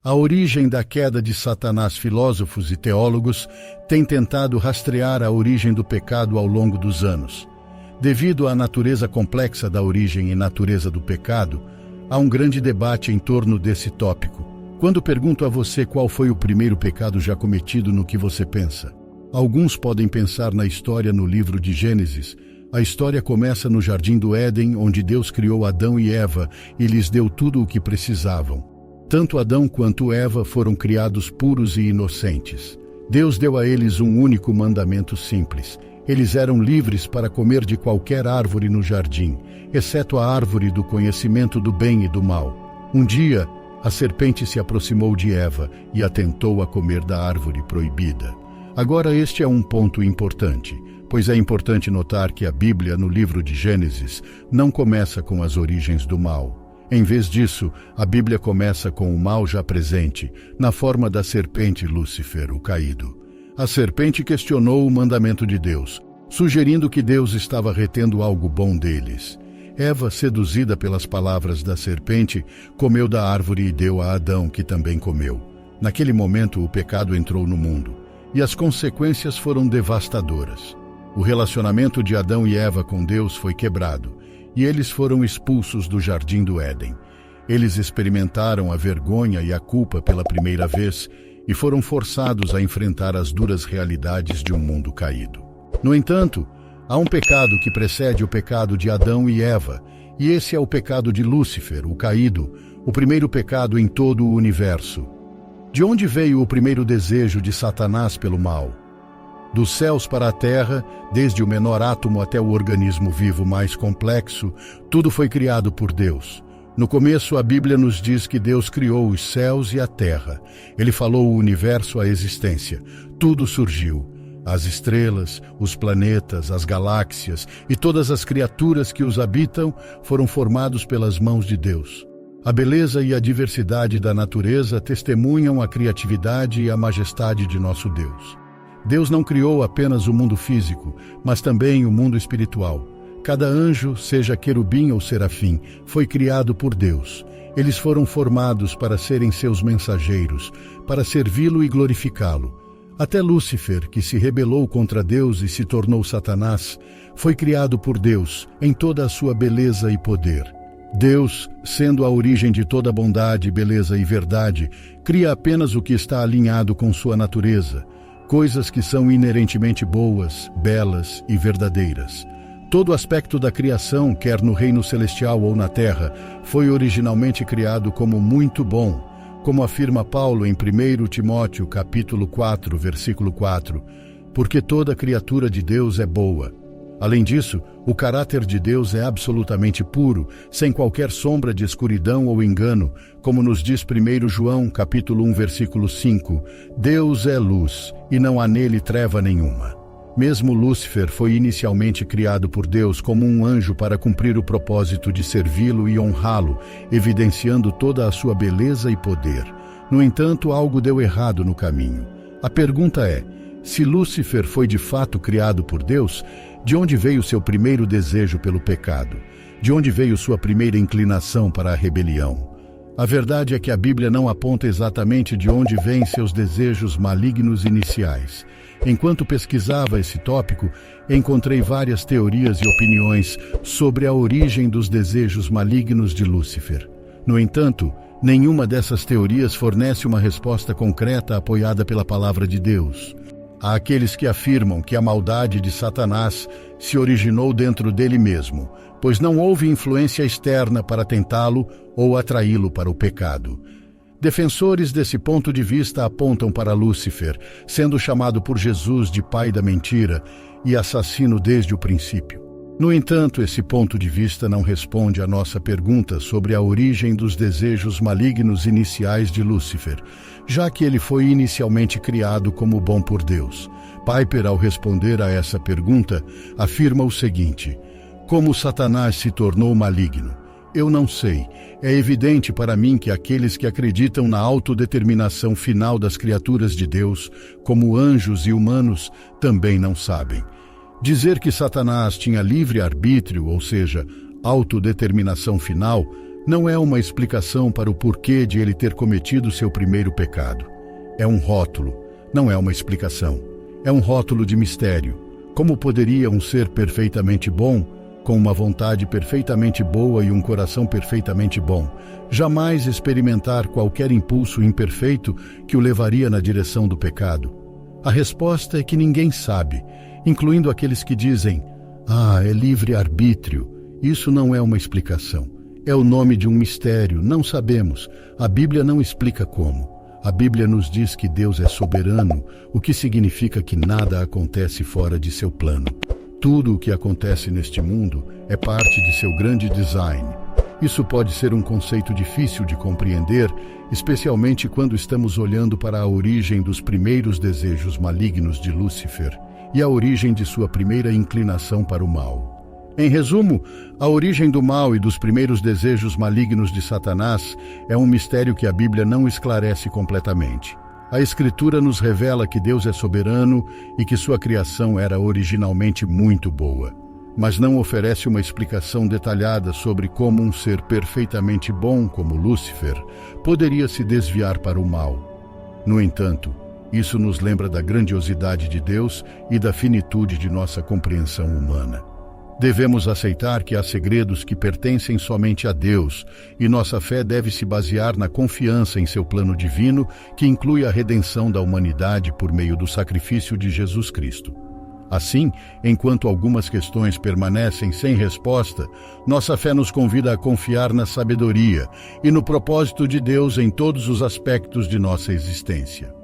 A origem da queda de Satanás. Filósofos e teólogos têm tentado rastrear a origem do pecado ao longo dos anos. Devido à natureza complexa da origem e natureza do pecado, há um grande debate em torno desse tópico. Quando pergunto a você qual foi o primeiro pecado já cometido, no que você pensa? Alguns podem pensar na história no livro de Gênesis. A história começa no Jardim do Éden, onde Deus criou Adão e Eva e lhes deu tudo o que precisavam. Tanto Adão quanto Eva foram criados puros e inocentes. Deus deu a eles um único mandamento simples. Eles eram livres para comer de qualquer árvore no jardim, exceto a árvore do conhecimento do bem e do mal. Um dia, a serpente se aproximou de Eva e a tentou a comer da árvore proibida. Agora, este é um ponto importante, pois é importante notar que a Bíblia, no livro de Gênesis, não começa com as origens do mal. Em vez disso, a Bíblia começa com o mal já presente, na forma da serpente Lúcifer, o caído. A serpente questionou o mandamento de Deus, sugerindo que Deus estava retendo algo bom deles. Eva, seduzida pelas palavras da serpente, comeu da árvore e deu a Adão, que também comeu. Naquele momento, o pecado entrou no mundo, e as consequências foram devastadoras. O relacionamento de Adão e Eva com Deus foi quebrado, e eles foram expulsos do Jardim do Éden. Eles experimentaram a vergonha e a culpa pela primeira vez e foram forçados a enfrentar as duras realidades de um mundo caído. No entanto, há um pecado que precede o pecado de Adão e Eva, e esse é o pecado de Lúcifer, o caído, o primeiro pecado em todo o universo. De onde veio o primeiro desejo de Satanás pelo mal? Dos céus para a terra, desde o menor átomo até o organismo vivo mais complexo, tudo foi criado por Deus. No começo, a Bíblia nos diz que Deus criou os céus e a terra. Ele falou o universo à existência. Tudo surgiu. As estrelas, os planetas, as galáxias e todas as criaturas que os habitam foram formados pelas mãos de Deus. A beleza e a diversidade da natureza testemunham a criatividade e a majestade de nosso Deus. Deus não criou apenas o mundo físico, mas também o mundo espiritual. Cada anjo, seja querubim ou serafim, foi criado por Deus. Eles foram formados para serem seus mensageiros, para servi-lo e glorificá-lo. Até Lúcifer, que se rebelou contra Deus e se tornou Satanás, foi criado por Deus, em toda a sua beleza e poder. Deus, sendo a origem de toda bondade, beleza e verdade, cria apenas o que está alinhado com sua natureza, coisas que são inerentemente boas, belas e verdadeiras. Todo aspecto da criação, quer no reino celestial ou na terra, foi originalmente criado como muito bom, como afirma Paulo em 1 Timóteo capítulo 4, versículo 4, porque toda criatura de Deus é boa. Além disso, o caráter de Deus é absolutamente puro, sem qualquer sombra de escuridão ou engano, como nos diz 1 João capítulo 1, versículo 5, Deus é luz, e não há nele treva nenhuma. Mesmo Lúcifer foi inicialmente criado por Deus como um anjo para cumprir o propósito de servi-lo e honrá-lo, evidenciando toda a sua beleza e poder. No entanto, algo deu errado no caminho. A pergunta é, se Lúcifer foi de fato criado por Deus, de onde veio seu primeiro desejo pelo pecado? De onde veio sua primeira inclinação para a rebelião? A verdade é que a Bíblia não aponta exatamente de onde vêm seus desejos malignos iniciais. Enquanto pesquisava esse tópico, encontrei várias teorias e opiniões sobre a origem dos desejos malignos de Lúcifer. No entanto, nenhuma dessas teorias fornece uma resposta concreta apoiada pela palavra de Deus. Há aqueles que afirmam que a maldade de Satanás se originou dentro dele mesmo, pois não houve influência externa para tentá-lo ou atraí-lo para o pecado. Defensores desse ponto de vista apontam para Lúcifer, sendo chamado por Jesus de pai da mentira e assassino desde o princípio. No entanto, esse ponto de vista não responde à nossa pergunta sobre a origem dos desejos malignos iniciais de Lúcifer, já que ele foi inicialmente criado como bom por Deus. Piper, ao responder a essa pergunta, afirma o seguinte: como Satanás se tornou maligno? Eu não sei. É evidente para mim que aqueles que acreditam na autodeterminação final das criaturas de Deus, como anjos e humanos, também não sabem. Dizer que Satanás tinha livre arbítrio, ou seja, autodeterminação final, não é uma explicação para o porquê de ele ter cometido seu primeiro pecado. É um rótulo, não é uma explicação. É um rótulo de mistério. Como poderia um ser perfeitamente bom, com uma vontade perfeitamente boa e um coração perfeitamente bom, jamais experimentar qualquer impulso imperfeito que o levaria na direção do pecado? A resposta é que ninguém sabe, incluindo aqueles que dizem: é livre-arbítrio. Isso não é uma explicação. É o nome de um mistério, não sabemos. A Bíblia não explica como. A Bíblia nos diz que Deus é soberano, o que significa que nada acontece fora de seu plano. Tudo o que acontece neste mundo é parte de seu grande design. Isso pode ser um conceito difícil de compreender, especialmente quando estamos olhando para a origem dos primeiros desejos malignos de Lúcifer e a origem de sua primeira inclinação para o mal. Em resumo, a origem do mal e dos primeiros desejos malignos de Satanás é um mistério que a Bíblia não esclarece completamente. A Escritura nos revela que Deus é soberano e que sua criação era originalmente muito boa, mas não oferece uma explicação detalhada sobre como um ser perfeitamente bom como Lúcifer poderia se desviar para o mal. No entanto, isso nos lembra da grandiosidade de Deus e da finitude de nossa compreensão humana. Devemos aceitar que há segredos que pertencem somente a Deus, e nossa fé deve se basear na confiança em seu plano divino, que inclui a redenção da humanidade por meio do sacrifício de Jesus Cristo. Assim, enquanto algumas questões permanecem sem resposta, nossa fé nos convida a confiar na sabedoria e no propósito de Deus em todos os aspectos de nossa existência.